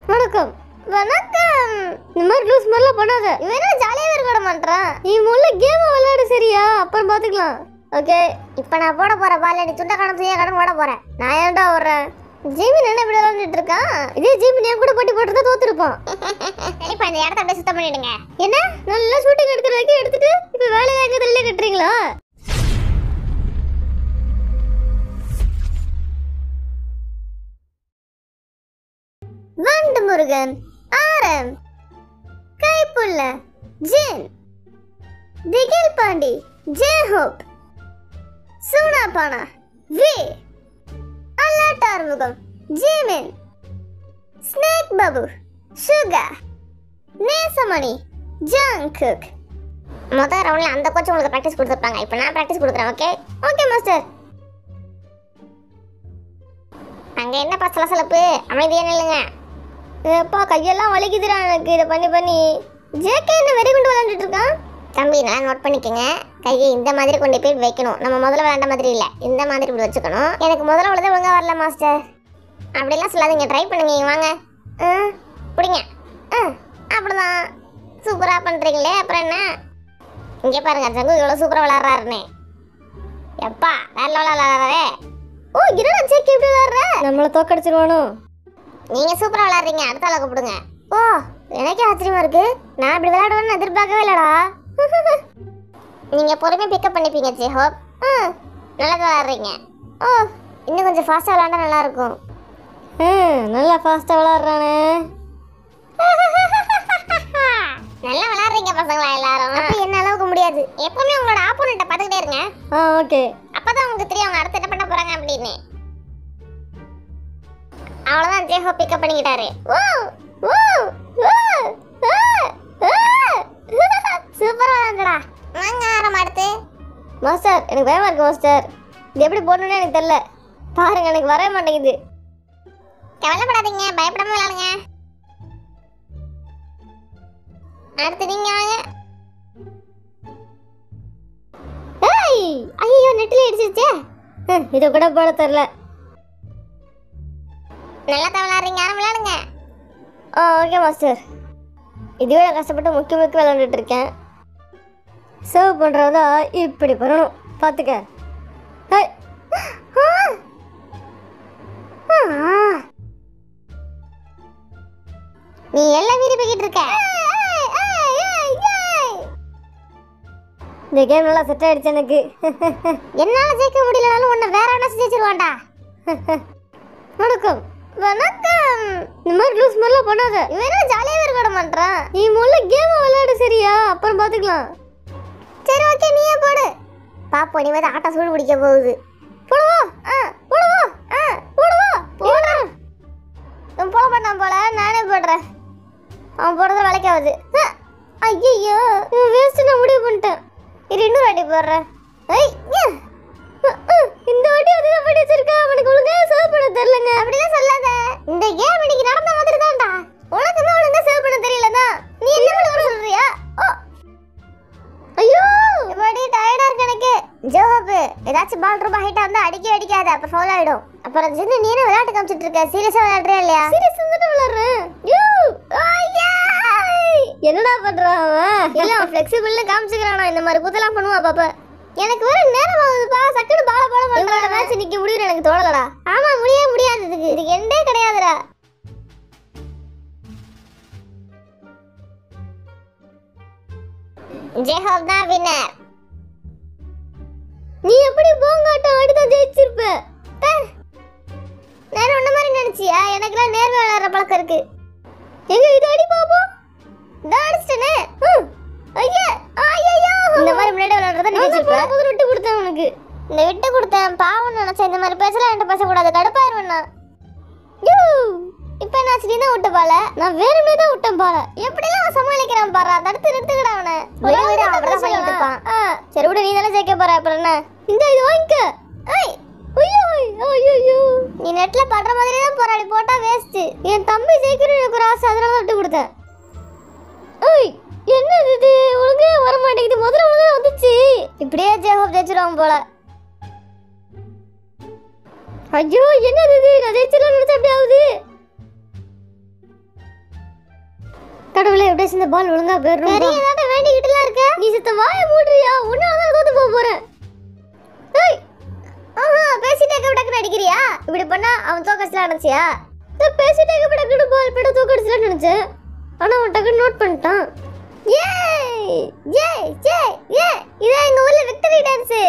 வணக்கம். வணக்கம். இந்த மாதிரி லூஸ் மாதிரிலாம் பண்ணாத. இவன் என்ன ஜாலியாவே இருக்க விட மாட்டான். நீ முதல்ல கேம் விளையாடு சரியா? அப்புறம் பாத்துக்கலாம். ஓகே. இப்போ நான் போட போற பால் அடி துண்ட கணம் செய்ய கடன் போட போறேன். நான் ஏன்டா ஓடுறேன்? ஜீமின் என்ன இப்படி விளையாண்டுட்டு இருக்கான்? இதே ஜீமின் என் கூட போட்டி போட்டு தோத்துருப்பான். இப்போ இந்த இடத்த அப்படியே சுத்தம் பண்ணிடுங்க. என்ன நல்லா ஷூட்டிங் எடுத்துட்டு இப்போ வேலையை எங்க தள்ளிலே கட்டுறீங்களா? வண்டு முருகன், ஆரம், Kaipulla, Jin, Thigil Pandi, J Hope, Soonapaana, V, Alert Arumugam, Jimin, Snake Babu, Suga, Nesamani, Jungkook. மொதல் ரவுண்ட்ல அந்த கோச் உங்களுக்கு பிராக்டிஸ் கொடுத்துருப்பாங்க. இப்போ நான் பிராக்டிஸ் கொடுக்குறேன். Okay okay master. அங்க என்ன சலசலப்பு? அமைதியா நில்லுங்க. ஏப்பா கையெல்லாம் வலிக்குதுடா எனக்கு இதை பண்ணி. ஜேகே என்ன வெறி கொண்டு விளையாண்டுட்டு இருக்கான். தம்பி நல்லா நோட் பண்ணிக்கோங்க. கையை இந்த மாதிரி கொண்டு போய் வைக்கணும். நம்ம முதல்ல விளையாண்ட மாதிரி இல்லை, இந்த மாதிரி இப்படி வச்சுக்கணும். எனக்கு முதல்ல உள்ளதே ஒழுங்கா வரல மாஸ்டர். அப்படிலாம் சொல்லாதீங்க, ட்ரை பண்ணுங்க. வாங்க பிடிங்க. அப்படிதான் சூப்பராக பண்ணுறீங்களே. அப்புறம் என்ன? இங்கே பாருங்க, ஜங்கு எவ்வளோ சூப்பராக விளாட்றாருன்னு. எப்பா வேற விளாட்றாரே. ஓ என்னடா ஜேகே இப்படி விளாட்ற? நம்மளை தோக்கடிச்சிருவானோ? நீங்க சூப்பரா விளையாடுறீங்க, அடுத்த ஆளை கூப்பிடுங்க. ஓ எனக்கே ஆச்சரியமா இருக்கு, நான் இப்படி விளையாடுவேன்னு எதிர்பார்க்கவே இல்லடா. நீங்க பொறுமையா பிக்கப் பண்ணிப்பீங்க ஜெஹோப். நல்லா விளையாடுறீங்க. ஓ இன்னும் கொஞ்சம் ஃபாஸ்டா விளையாண்டா நல்லா இருக்கும். நல்லா ஃபாஸ்டா விளையாடுறானே. நல்லா விளையாடுறீங்க பசங்களா எல்லாரும். அப்ப என்ன அளவுக்கு முடியாது. எப்பவுமே உங்களோட ஆப்போனண்ட்டை பார்த்துக்கிட்டே இருங்க. ஓகே. அப்பதான் உங்களுக்கு தெரியும் அவங்க அடுத்து என்ன பண்ண போறாங்க அப்படின்னு. அவ்வளவுதான், ஜேஹோ பிக்கப் பண்ணிக்கிட்டாரு. சூப்பரா விளையாண்டடா. வாங்க ஆரம் அடுத்து. மாஸ்டர் எனக்கு பயமா இருக்கு மாஸ்டர். இது எப்படி போடணும்னு எனக்கு தெரியல. பாருங்க எனக்கு வரவே மாட்டேங்குது. கவலைப்படாதீங்க, பயப்படாம விளையாடுங்க. அடுத்து நீங்க வாங்க. ஐயோ நெட்டில் அடிச்சிருச்சே. இது கூட போட தெரியல. நல்லா தான் விளையாடுறீங்க, யாரும் விளையாடுங்க. Okay master. இதுவே கஷ்டப்பட்டு முக்கி விளையாண்டுட்டு இருக்கேன். சர்வ் பண்ணுறதா இப்படி பண்ணணும் பார்த்துக்க. நீ எல்லாம் வீடு போய்கிட்டு இருக்க. இந்த கேம் நல்லா செட் ஆயிடுச்சு எனக்கு. என்னால ஜெயிக்க முடியலனாலும் உன்னை வேற என்ன ஜெயிச்சிருவான்டா. வணக்கம். வணக்கம். இந்த மாதிரி லூஸ் மாதிரிலாம் பண்ணாத. இவன் என்ன ஜாலியாவே இருக்க விட மாட்டான். நீ முதல்ல கேம் விளையாடு சரியா? அப்புறம் பாத்துக்கலாம். சரி ஓகே, நீயே போடு. பாப்போம் நீ வந்து ஆட்டா சூடு பிடிக்க போகுது. போடுவா போடுவா போடுவா போடுற. இவன் போட மாட்டான் போல, நானே போடுறேன். அவன் போடுறது விளைக்காவது. ஐயோ இவன் வேஸ்ட் நான் முடிவு பண்ணிட்டேன். இது இன்னொரு அடி போடுறேன். இந்த வாட்டி அதுதான் பண்ணி வச்சிருக்கா. அவனுக்கு ஒழுங்கா சர்வ் பண்ண தெரியலங்க. அப்படிதான் சொல்லாத. இந்த கேம் இன்னைக்கு நடந்த மாதிரி தான்டா. உனக்கு தான் ஒழுங்கா சர்வ் பண்ண தெரியலதான். நீ என்ன பண்ண சொல்றியா? ஐயோ இப்படி டயர்டா இருக்கு எனக்கு. ஜோஹப் ஏதாச்சும் பால் ரொம்ப ஹைட்டா வந்தா அடிக்காத, அப்ப ஃபவுல் ஆயிடும். அப்புறம் ஜின்னு நீ என்ன விளையாட்டு காமிச்சிட்டு இருக்க? சீரியஸா விளையாடுறியா இல்லையா? சீரியஸா தான் விளையாடுறேன். என்னடா பண்றான் அவன்? இல்ல அவன் ஃப்ளெக்சிபிள்னு காமிச்சுக்கிறானா. இந்த மாதிரி கூத்தலாம் பண்ணுவா பாப்பா. எனக்கு வர நேரம் ஆகுதுப்பா. சக்கடு பால பண்றத மேட்ச் நிக்க முடியுது எனக்கு தோணலடா. ஆமா முடியாது. இதுக்கு எண்டே கிடையாதுடா. ஜெஹோப் தான் வின்னர். நீ எப்படி போங்காட்டம் ஆடி தான் ஜெயிச்சிருப்ப. நான் உன்ன மாதிரி நினைச்சியா? எனக்குலாம் நேர்மை விளையாடுற பழக்கம் இருக்கு. எங்க இது அடி பாப்போம். நான் அடிச்சிட்டேனே. இந்த மாதிரி முன்னாடி விளையாடுறத நீ ஜெயிச்சிருப்ப. நான் விட்டு கொடுத்தேன் உனக்கு. இந்த விட்டு கொடுத்தேன் பாவம் நினைச்சேன். இந்த மாதிரி பேசலாம் என்கிட்ட பேசக்கூடாது, கடுப்பாயிருவேண்ணா. இப்ப என்ன நீ தான் விட்ட பால? நான் வேணுமே தான் விட்டேன் பால. எப்படிலாம் அவன் சமாளிக்கிறான் பாரு. தடுத்து நிறுத்துக்கடா அவனை. சரி விட, நீ தானே ஜெயிக்க போற. அப்புறம் என்ன? இந்த இது வாங்கிக்க. நீ நெட்ல படுற மாதிரி தான் போராடி போட்டா வேஸ்ட். என் தம்பி ஜெயிக்கணும் எனக்கு ஒரு ஆசை, அதனால விட்டு கொடுத்தேன். என்னது இது ஒழுங்கா வர மாட்டேங்குது. முதல்ல ஒழுங்கா வந்துச்சு. இப்படியே ஜெயஹோப் ஜெயிச்சிருவான் போல. ஐயோ என்னது இது? நான் ஜெயிச்சிடலாம் நினைச்சா அப்படி ஆகுது. எப்படியே இந்த பால் ஒழுங்கா போயிடும். சரி ஏதாட்ட வேண்டிக்கிட்டுலாம் இருக்க. நீ சித்த வாயை மூடுறியா? உன்னால தான் தோத்து போக போறேன். ஏய் ஆஹா பேசிட்டே டக்குன்னு அடிக்கிறியா? இப்படி பண்ணா அவன் தோக்கடிச்சலாம் நினைச்சியா? பேசிட்டே டக்குன்னு பால் போட தோக்கடிச்சலாம் நினைச்சேன். ஆனா அவன் டக்குன்னு நோட் பண்ணிட்டான். ஏய் ஏய் ஏய் ஏய் இதான் எங்க ஊர்ல விக்டரி டான்ஸ்.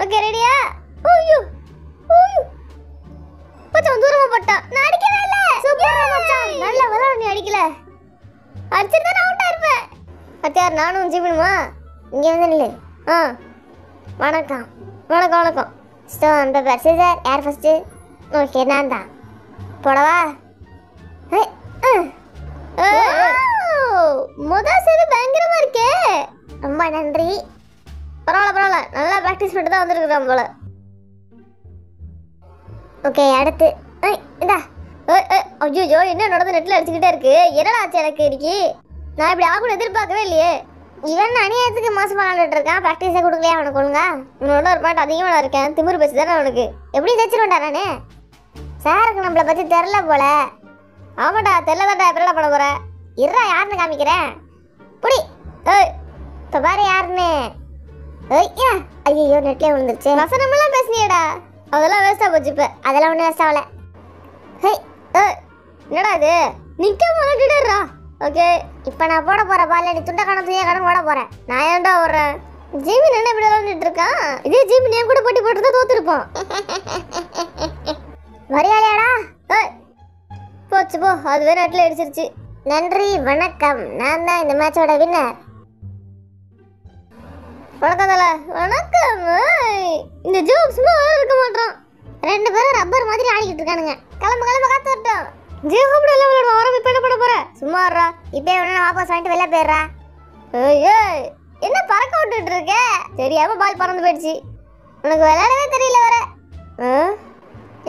ஓகே ரெடியா? ஓய்யோ ஓய்யோ மச்சான் தூரமா போட்டான். நான் அடிக்கவே இல்ல. சூப்பர் மச்சான். நல்ல விளையாட நீ அடிக்கல. அடிச்சிருந்தா நான் அவுட்டா இருப்பேன். அத்தியார் நானும் ஜீவனுமா இங்க வந்து நில்லு. வணக்கம் வணக்கம் வணக்கம். ஸ்டோன் பேப்பர் சீசர் யார் ஃபர்ஸ்ட்? ஓகே நான் தான். போடவா? முதல் சேது பயங்கரமா இருக்கே. ரொம்ப நன்றி. பரவாயில்ல நல்லா ப்ராக்டிஸ் பண்ணிட்டு தான் வந்திருக்கிறோம் போல. ஓகே அடுத்து இந்தா. ஐயோ என்ன நடந்து நெட்டில் அடிச்சுக்கிட்டே இருக்கு. என்னடா ஆச்சு எனக்கு இன்னைக்கு? நான் இப்படி ஆகணும் எதிர்பார்க்கவே இல்லையே. இவன் அநியாயத்துக்கு மோசம் விளாண்டுட்டு இருக்கான். ப்ராக்டிஸே கொடுக்கலையா அவனுக்கு ஒழுங்கா? உன்னோட ஒரு பாட்டு அதிகமாக இருக்கேன். திமிரு பேசி தானே அவனுக்கு. எப்படி தைச்சிருவேன்டா நானே? சாருக்கு நம்மளை பற்றி தெரில போல. ஆமாடா தெரிலதான்டா. எப்படா பண்ண போற? இருடா யாருன்னு காமிக்கிறேன். புடி. இப்போ பாரு யாருன்னு. ஐயோ நெட்லேயே விழுந்துருச்சு. வசனமெல்லாம் பேசுனியடா. அதெல்லாம் வேஸ்ட்டாக போச்சு. இப்போ அதெல்லாம் ஒன்றும் வேஸ்ட் ஆகலை. என்னடா இது நிற்க மாட்டேடா. ஓகே இப்போ நான் போட போகிற பால் நீ துண்டை கணம் தூய கணம் போட போகிறேன். நான் ஏன்டா ஓடுறேன்? ஜீமின் என்ன இப்படி விளாண்டுட்டு இருக்கான்? இதே ஜீமின் என் கூட போட்டி போட்டு தான் தோத்துருப்பான். வரியாளியாடா? போச்சு போ. அதுவே நெட்டில் அடிச்சிருச்சு. நன்றி வணக்கம். நான் தான் இந்த மேட்சோட வின்னர். வணக்கம் தல. வணக்கம். இந்த ஜோப் சும்மா இருக்க மாட்டான். ரெண்டு பேரும் ரப்பர் மாதிரி ஆடிக்கிட்டு இருக்கானுங்க. கிளம்பு காத்து வரட்டும். ஜீவ் அப்படி எல்லாம் விளையாடுவா. வர இப்போ என்ன பண்ண போற? சும்மா இருடா. இப்போ உடனே வாபஸ் வாங்கிட்டு வெளில போயிடுறா. ஏய் என்ன பறக்க விட்டுட்டு இருக்க? தெரியாம பால் பறந்து போயிடுச்சு. உனக்கு விளையாடவே தெரியல வர.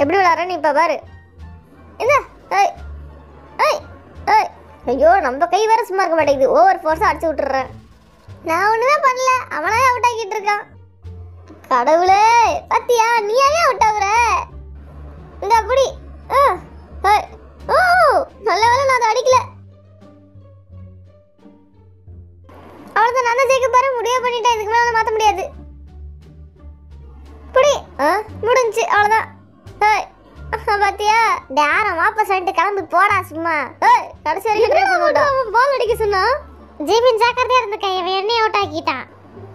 எப்படி விளையாடுற நீ? இப்போ பாரு. என்ன ஐயோ நம்ம கை வேற சும்மா இருக்க மாட்டேங்குது. ஓவர் ஃபோர்ஸா அடிச்சு விட்டுறேன். நான் ஒண்ணுமே பண்ணல. அவனே அவுட் ஆகிட்டு இருக்கான். கடவுளே பத்தியா நீயாவே அவுட் ஆகுற? இந்த அப்படி நல்ல வேலை நான் அதை அடிக்கல. அவ்வளோதான் நான் தான் ஜெயிக்க பாரு. முடிவு பண்ணிட்டேன். இதுக்கு மேலே மாற்ற முடியாது. இப்படி முடிஞ்சு அவ்வளோதான். பாத்தியா யாரும் வாபஸ் வந்துட்டு கிளம்பி போடா சும்மா. கடைசி வரைக்கும் பால் அடிக்க சொன்னா ஜீபின் ஜாக்கிரதையா இருந்துக்கேன். இவன் என்னையும் அவுட் ஆக்கிட்டான்.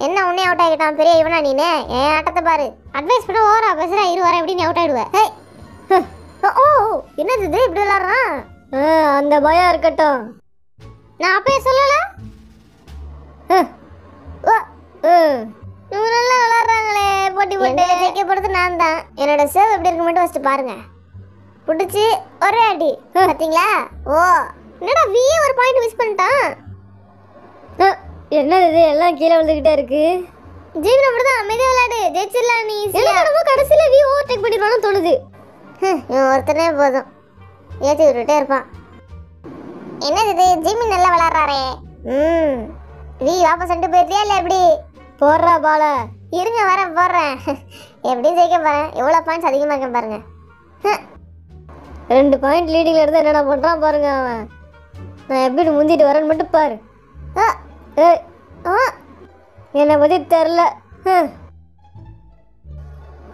என்ன உன்னையும் அவுட் ஆகிட்டான்? பெரிய இவனா நீனு? என் ஆட்டத்தை பாரு. அட்வைஸ் பண்ண ஓரா பேசுறா. வர எப்படி நீ அவுட் ஆயிடுவேன்? ஓ என்னது இது இப்படி விளாடுறான்? அந்த பயம் இருக்கட்டும். நான் அப்பயே சொல்லல. இவங்க நல்லா விளாடுறாங்களே போட்டி போட்டு. ஜெயிக்க போடுறது நான் தான். என்னோட சேவ் எப்படி இருக்கு மட்டும் ஃபர்ஸ்ட் பாருங்க. பிடிச்சி ஒரே அடி பார்த்தீங்களா? ஓ என்னடா வியே ஒரு பாயிண்ட் மிஸ் பண்ணிட்டான். என்னது இது எல்லாம் கீழே விழுந்துகிட்டே இருக்கு. ஜீவன் அப்படிதான் அமைதியா விளையாடு. ஜெயிச்சிடலாம் நீ. கடைசியில வி ஓவர்டேக் பண்ணிடுவான்னு தோணுது. இவன் ஒருத்தனே போதும் ஏற்றி விட்டுட்டே இருப்பான். என்னது இது ஜீவன் நல்லா விளையாடுறாரே. வி வாபஸ் வந்துட்டு போயிட்டியா இல்லை எப்படி? போடுறா பால. இருங்க வர போடுறேன். எப்படியும் ஜெயிக்க போறேன். எவ்வளோ பாயிண்ட்ஸ் அதிகமாக இருக்கேன் பாருங்க. 2 பாயிண்ட் லீடிங்ல இருந்து என்னடா பண்றான் பாருங்க அவன். நான் எப்படி முந்திட்டு வரேன்னு மட்டும் பாரு. என்னை பத்தி தெரில.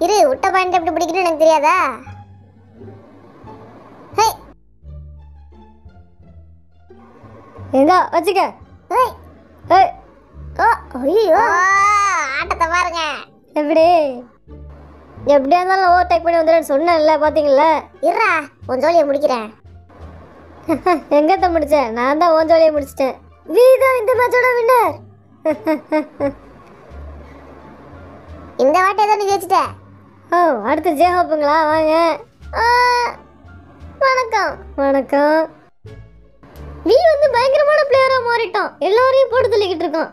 இரு விட்ட பாயிண்ட் எப்படி பிடிக்கணும்னு எனக்கு தெரியாதா? ஏதா வச்சுக்க. ஆட்டத்தை பாருங்க எப்படி. எப்படியா இருந்தாலும் ஓவர்டேக் பண்ணி வந்துடுன்னு சொன்னேன்ல பாத்தீங்களா? இருடா உன் ஜோலியை முடிக்கிறேன். எங்கத்த முடிச்சேன்? நான் தான் உன் ஜோலியை முடிச்சிட்டேன். வீதான் இந்த மேட்சோட வின்னர். இந்த வாட்டி ஏதோ நீ ஜெயிச்சிட்ட. அடுத்து ஜெயஹோப்புங்களா? வாங்க. வணக்கம் வணக்கம். நீ வந்து பயங்கரமான பிளேயரா மாறிட்டான். எல்லாரையும் போட்டு தள்ளிக்கிட்டு இருக்கான்.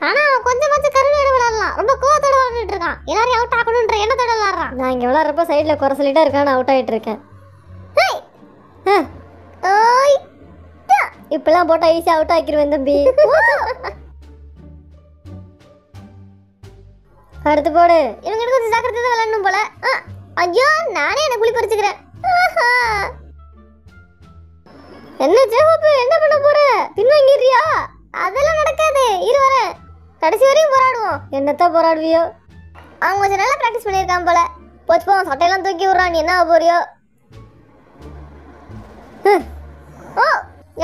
ஆனா அவன் கொஞ்சமாச்சும் கருவேட விளையாடலாம். ரொம்ப கோவத்தோட விளையாண்டுட்டு இருக்கான். எல்லாரையும் அவுட் ஆகணும்ன்ற எண்ணத்தோட விளையாடுறான். நான் இங்க விளையாடுறப்ப சைட்ல குறை சொல்லிட்டே இருக்கான். அவுட் ஆகிட்டு இருக்கேன். இப்பெல்லாம் போட்டா ஈஸியா அவுட் ஆக்கிடுவேன் தம்பி. அடுத்து போடு. இவங்க கொஞ்சம் ஜாக்கிரதை தான் விளையாடணும் போல. ஐயோ நானே என்ன குழி பறிச்சுக்கிறேன். என்ன ஜெகப்பு என்ன பண்ண போற? பின்வாங்கிறியா? அதெல்லாம் நடக்காது. இரு வரேன். கடைசி வரையும் போராடுவோம். என்னத்த போராடுவியோ? அவங்க கொஞ்சம் நல்லா பிராக்டிஸ் பண்ணியிருக்கான் போல. போச்சு போ, சட்டையெல்லாம் தூக்கி விடுறான். நீ என்ன போறியோ? ஓ,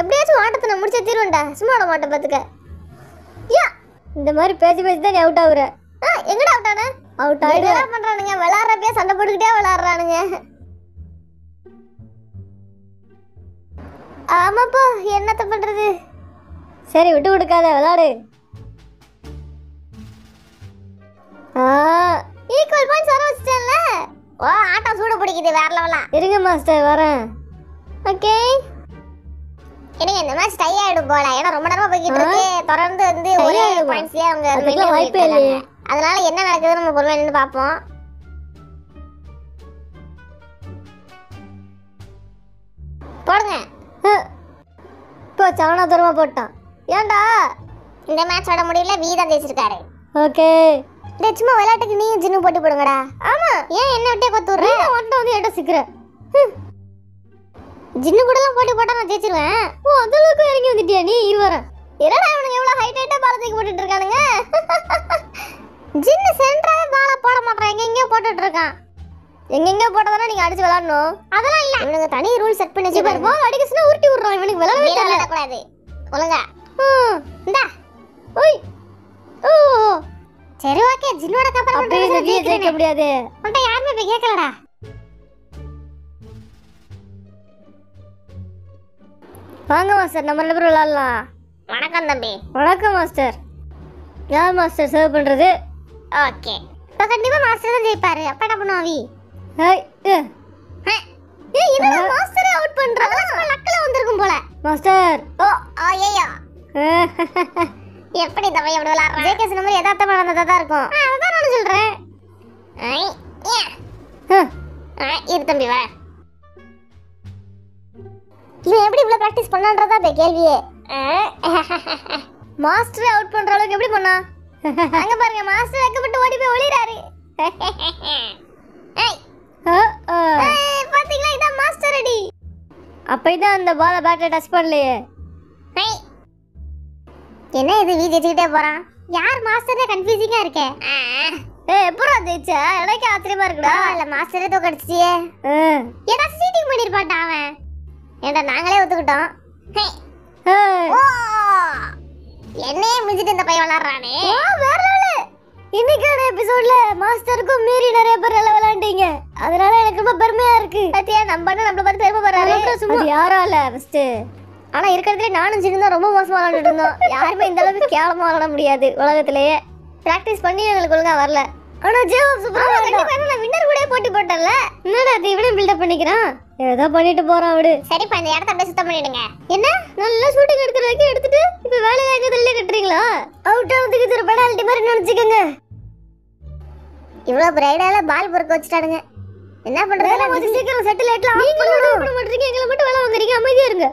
எப்படியாச்சும் ஆட்டத்தை நான் முடிச்சே தீருவேன்டா. சும்மா விட மாட்டேன் பார்த்துக்க. யா, இந்த மாதிரி பேசி பேசி தான் நீ அவுட் ஆகுற. எங்கடா அவுட் ஆன? அவுட் ஆயிடு. என்ன பண்றானுங்க? விளையாடுறப்பே சண்டை போட்டுக்கிட்டே விளையாடுறானுங்க. ஆமாப்பா, என்னத்த பண்றது? சரி விட்டு கொடுக்காத, விளையாடு. ஈக்குவல் பாயிண்ட்ஸ் வர வச்சிட்டேன்ல. ஓ, ஆட்டம் சூடு பிடிக்குது வேற லெவலா. இருங்க மாஸ்டர், வரேன். ஓகே. எனக்கு இந்த மேட்ச் டை ஆயிடும் போல. ஏன்னா ரொம்ப நேரமா போய்கிட்டு இருக்கு. தொடர்ந்து வந்து ஒரே பாயிண்ட்ஸ்லயே அவங்க மெயின்டைன் பண்ணிட்டு இருக்காங்க. அதனால என்ன நடக்குதுன்னு நம்ம பொறுமையா நின்னு பாப்போம். போடுங்க. இப்போ சவனா தூரமா போட்டான். ஏன்டா இந்த மேட்ச் ஆட முடியல? வீதான் ஜெயிச்சிருக்காரு. ஓகே. டேய், சும்மா விளையாட்டுக்கு நீயும் ஜின்னு போட்டு போடுங்கடா. ஆமா, ஏன் என்ன விட்டே கொத்துற? நீ வந்து வந்து ஏட்ட சிக்கற. ஜின்னு கூடலாம் போட்டு போட்டா நான் ஜெயிச்சிருவேன். ஓ, அந்த அளவுக்கு இறங்கி வந்துட்டியா நீ? இருவரேன். என்னடா இவனுங்க எவ்வளவு ஹைட் பாலத்துக்கு போட்டுட்டு இருக்கானுங்க. ஜின்னு சென்டராவே பால போட மாட்டான். எங்கெங்க போட்டுட்டு இருக்கான். எங்கெங்க போட்டதானே நீங்க அடிச்சு விளையாடணும். அதெல்லாம் இல்ல, இவனுங்க தனி ரூல் செட் பண்ணி வச்சிருக்காங்க. பால் அடிக்கச்சுனா உருட்டி விடுறான். இவனுக்கு விளையாட கூடாது. ஒழுங்கா இந்தா. ஓய். ஓ, சரி ஓகே. ஜின்னோட கப்பல் அப்படியே ஜெயிக்க முடியாது. உன்கிட்ட யாருமே போய் கேட்கலடா. வாங்க மாஸ்டர், நம்ம ரெண்டு பேரும் விளையாடலாம். வணக்கம் தம்பி. வணக்கம் மாஸ்டர். யார் மாஸ்டர் சர்வ் பண்றது? ஓகே, இப்போ கண்டிப்பா மாஸ்டர் தான் ஜெயிப்பாரு. அப்ப என்ன பண்ணுவாவி? ஹேய் என்னடா மாஸ்டரே அவுட் பண்றா? சும்மா லக்கல வந்திருக்கும் போல. மாஸ்டர். ஓ ஐயோ, எப்படி தம்பி எப்படி விளையாடுறான்? ஜேகேஸ் நம்பர் யதார்த்தமா நடந்ததா தான் இருக்கும். அதான் நான் சொல்றேன். இரு தம்பி வா. இவன் எப்படி இவ்வளவு பிராக்டிஸ் பண்ணான்றதா பே கேள்வியே. மாஸ்டர் அவுட் பண்ற அளவுக்கு எப்படி பண்ணா? அங்க பாருங்க, மாஸ்டர் வெக்கப்பட்டு ஓடி போய் ஒளிறாரு. பாத்தீங்களா, இதான் மாஸ்டர் அடி. அப்ப இதான் அந்த பால பேட்டை டச் பண்ணலையே. என்ன இது வீஜிட்டே போறான்? யார் மாஸ்டரே கன்ஃபியூசிங்கா இருக்கே. எப்பறா ஜெயிச்சா? எனக்கு ஆச்சரியமா இருக்குடா. இல்ல மாஸ்டரே தோக்கடிச்சியே. ஏதாச்சும் சீட்டிங் பண்ணிருப்பான்டா அவன். ஏண்டா நாங்களே ஒத்துக்கிட்டோம். என்னையே மிஞ்சிட்டு இந்த பையன் விளையாடுறானே. வேற லெவல். இன்னைக்கான எபிசோட்ல மாஸ்டருக்கும் மீறி நிறைய பேர் விளையாண்டீங்க. அதனால எனக்கு ரொம்ப பெருமையா இருக்கு. பாத்தியா, நம்ம நம்மள பார்த்து பெருமைப்படுறாரு. அது யாரால ஃபர்ஸ்ட். ஆனா இருக்கிறதுல நானும் சின்ன ரொம்ப மோசமா விளையாண்டுட்டு இருந்தோம். யாருமே இந்த அளவுக்கு கேவலமா விளையாட முடியாது உலகத்திலேயே. பிராக்டிஸ் பண்ணி எங்களுக்கு ஒழுங்கா வரல. ஆனா ஜேவப் சூப்பரா கண்டிப்பா நான் வின்னர் கூட போட்டி போட்டல. என்னடா அது இவனே பில்ட் அப் பண்ணிக்கிறான். ஏதோ பண்ணிட்டு போறான் விடு. சரி, இப்ப இந்த இடத்தை அப்படியே சுத்தம் பண்ணிடுங்க. என்ன நல்லா ஷூட்டிங் எடுத்துட்டு இப்ப வேலையில எங்க தள்ளி கட்டுறீங்களா? அவுட் ஆனதுக்கு ஒரு பெனால்டி மாதிரி நினைச்சுக்கங்க. இவ்வளவு பிரைடால பால் பொறுக்க வச்சுட்டானுங்க. என்ன பண்றது? சீக்கிரம் செட்டில் ஆயிட்டலாம். நீங்க பண்ண மாட்டீங்க, எங்களை மட்டும் வேலை வாங்குறீங்க. அமைதியா இருங்க.